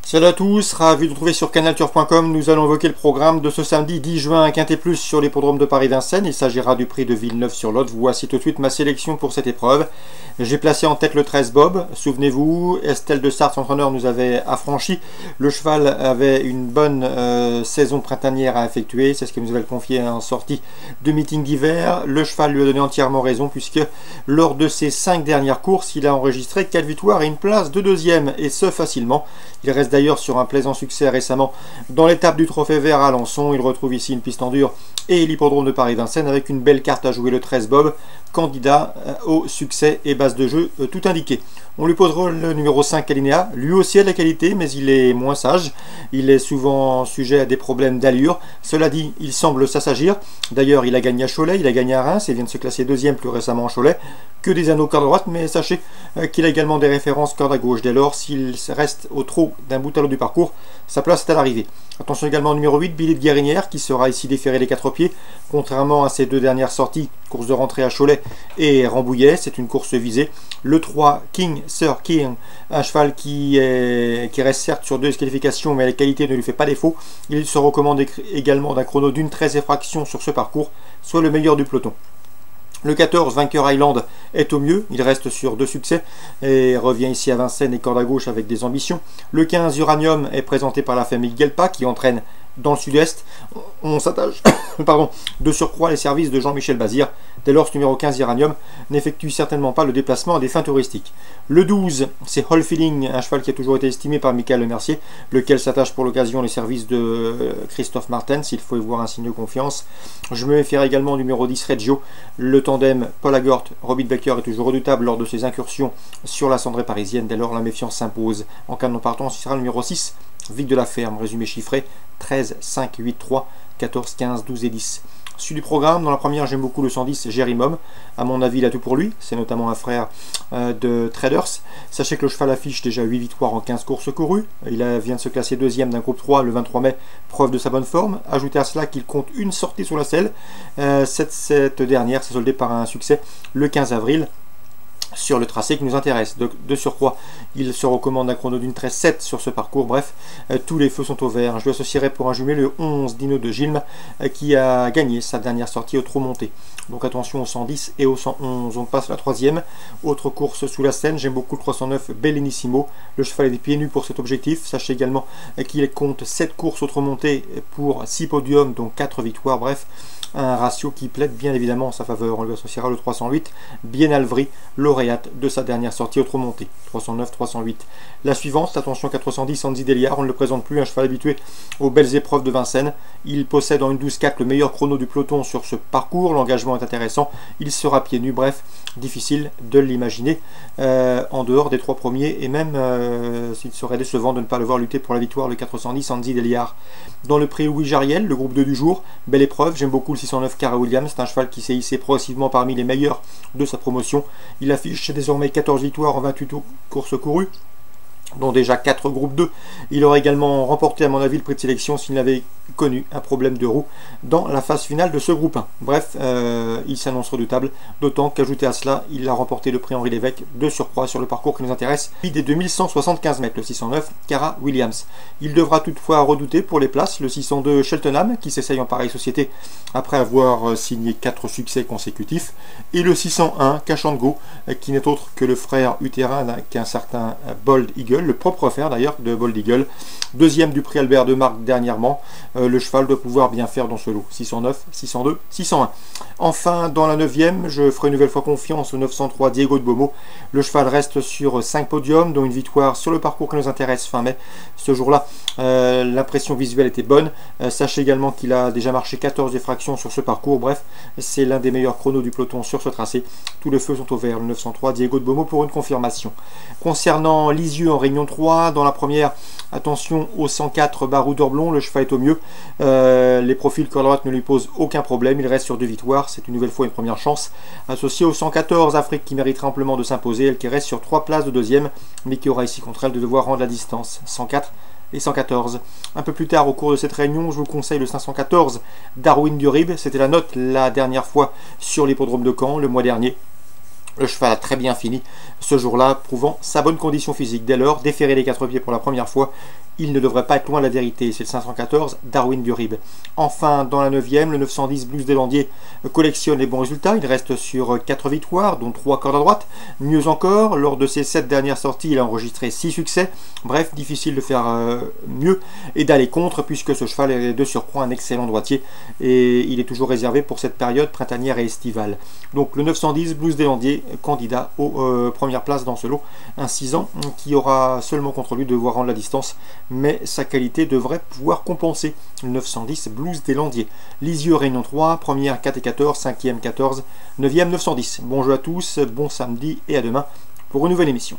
Salut à tous, ravi de vous retrouver sur canalturf.com. Nous allons évoquer le programme de ce samedi 10 juin à Quintet Plus sur l'hippodrome de Paris-Vincennes. Il s'agira du prix de Villeneuve-sur-Lot. Voici tout de suite ma sélection pour cette épreuve. J'ai placé en tête le 13 Bob. Souvenez-vous, Estelle de Sarthe, entraîneur, nous avait affranchi. Le cheval avait une bonne saison printanière à effectuer. C'est ce que nous avait confié en sortie de meeting d'hiver. Le cheval lui a donné entièrement raison puisque lors de ses 5 dernières courses, il a enregistré 4 victoires et une place de deuxième, et ce facilement. Il reste d'ailleurs sur un plaisant succès récemment dans l'étape du Trophée Vert à Alençon. Il retrouve ici une piste en dur et l'hippodrome de Paris-Vincennes avec une belle carte à jouer, le 13 Bob, candidat au succès et base de jeu tout indiqué. On lui posera le numéro 5 Alinéa. Lui aussi a de la qualité, mais il est moins sage. Il est souvent sujet à des problèmes d'allure. Cela dit, il semble s'assagir. D'ailleurs, il a gagné à Cholet, il a gagné à Reims et vient de se classer deuxième plus récemment à Cholet. Que des anneaux corde à droite, mais sachez qu'il a également des références corde à gauche. Dès lors, s'il reste au trot d'un bout à l'autre du parcours, sa place est à l'arrivée. Attention également au numéro 8, Billy de Guérinière, qui sera ici déféré les 4 pieds. Contrairement à ses deux dernières sorties, course de rentrée à Cholet et Rambouillet, c'est une course visée. Le 3, King, Sir King, un cheval qui reste certes sur 2 qualifications, mais la qualité ne lui fait pas défaut. Il se recommande également d'un chrono d'une 13 effraction sur ce parcours, soit le meilleur du peloton. Le 14, Vainqueur Highland, est au mieux, il reste sur 2 succès et revient ici à Vincennes et corde à gauche avec des ambitions. Le 15, Uranium, est présenté par la famille Guelpa qui entraîne dans le sud-est. On s'attache de surcroît les services de Jean-Michel Bazir. Dès lors, ce numéro 15 Uranium n'effectue certainement pas le déplacement à des fins touristiques. Le 12, c'est Hall Feeling, un cheval qui a toujours été estimé par Michael Lemercier, lequel s'attache pour l'occasion les services de Christophe Martin, s'il faut y voir un signe de confiance. Je me méfierai également au numéro 10 Reggio. Le tandem Paul Agort, Robin Baker est toujours redoutable lors de ses incursions sur la cendrée parisienne. Dès lors, la méfiance s'impose. En cas de non-partant, ce sera le numéro 6, Vic de la Ferme, résumé chiffré 13, 5, 8, 3, 14, 15, 12 et 10. Suite du programme, dans la première, j'aime beaucoup le 110 Jérimum. À mon avis, il a tout pour lui. C'est notamment un frère de Traders. Sachez que le cheval affiche déjà 8 victoires en 15 courses courues. Il vient de se classer deuxième d'un groupe 3 le 23 mai, preuve de sa bonne forme. Ajoutez à cela qu'il compte une sortie sur la selle. Cette dernière s'est soldée par un succès le 15 avril. Sur le tracé qui nous intéresse. De surcroît, il se recommande un chrono d'une 13-7 sur ce parcours. Bref, tous les feux sont au vert. Je lui associerai pour un jumelé le 11 Dino de Gilles qui a gagné sa dernière sortie au trot monté. Donc attention au 110 et au 111. On passe à la troisième. Autre course sous la scène. J'aime beaucoup le 309 Bellinissimo. Le cheval est des pieds nus pour cet objectif. Sachez également qu'il compte 7 courses au trot monté pour 6 podiums, donc 4 victoires. Bref, un ratio qui plaide bien évidemment en sa faveur. On lui associera le 308 Bien Alvry, lauréate de sa dernière sortie au trot monté. 309, 308. La suivante, attention 410 Andy Deliard, on ne le présente plus, un cheval habitué aux belles épreuves de Vincennes. Il possède en une 12-4 le meilleur chrono du peloton sur ce parcours. L'engagement est intéressant. Il sera pieds nus. Bref, difficile de l'imaginer en dehors des 3 premiers, et même s'il serait décevant de ne pas le voir lutter pour la victoire, le 410 Andy Deliard. Dans le prix Louis Jariel, le groupe 2 du jour, belle épreuve. J'aime beaucoup le 609 Cara Williams. C'est un cheval qui s'est hissé progressivement parmi les meilleurs de sa promotion. Il affiche désormais 14 victoires en 28 courses courues, dont déjà 4 groupes 2. Il aurait également remporté à mon avis le prix de sélection s'il n'avait connu un problème de roue dans la phase finale de ce groupe 1. Bref, il s'annonce redoutable, d'autant qu'ajouté à cela, il a remporté le prix Henri Lévesque de surcroît sur le parcours qui nous intéresse, des 2175 mètres, le 609 Cara Williams. Il devra toutefois redouter pour les places le 602 Cheltenham qui s'essaye en pareille société après avoir signé 4 succès consécutifs, et le 601 Cachango qui n'est autre que le frère utérin qu'un certain Bold Eagle, le propre frère d'ailleurs de Bold Eagle, deuxième du prix Albert de Marque dernièrement. Le cheval doit pouvoir bien faire dans ce lot. 609, 602, 601. Enfin, dans la 9e, je ferai une nouvelle fois confiance au 903 Diego de Beaumont. Le cheval reste sur 5 podiums, dont une victoire sur le parcours qui nous intéresse fin mai. Ce jour-là, l'impression visuelle était bonne. Sachez également qu'il a déjà marché 14 effractions sur ce parcours. Bref, c'est l'un des meilleurs chronos du peloton sur ce tracé. Tous les feux sont au vert. Le 903 Diego de Beaumont pour une confirmation. Concernant Lisieux en Réunion 3, dans la première, attention au 104 Barou d'Orblon. Le cheval est au mieux. Les profils corde droite ne lui posent aucun problème. Il reste sur 2 victoires. C'est une nouvelle fois une première chance. Associé au 114 Afrique qui mériterait amplement de s'imposer. Elle qui reste sur 3 places de deuxième, mais qui aura ici contre elle de devoir rendre la distance. 104 et 114. Un peu plus tard au cours de cette réunion, je vous conseille le 514 Darwin Durib. C'était la note la dernière fois sur l'hippodrome de Caen le mois dernier. Le cheval a très bien fini ce jour-là, prouvant sa bonne condition physique. Dès lors, déférer les 4 pieds pour la première fois, il ne devrait pas être loin de la vérité. C'est le 514 Darwin du Rib. Enfin, dans la 9e, le 910 Blues des Landiers collectionne les bons résultats. Il reste sur 4 victoires, dont 3 cordes à droite. Mieux encore, lors de ses 7 dernières sorties, il a enregistré 6 succès. Bref, difficile de faire mieux et d'aller contre, puisque ce cheval est de surcroît un excellent droitier. Et il est toujours réservé pour cette période printanière et estivale. Donc le 910 Blues des Landiers, candidat aux premières places dans ce lot. Un 6 ans qui aura seulement contre lui de devoir rendre la distance, mais sa qualité devrait pouvoir compenser. Le 910 Blues des Landiers. Lisieux Réunion 3, première 4 et 14, 5e 14, 9e 910. Bon jeu à tous, bon samedi et à demain pour une nouvelle émission.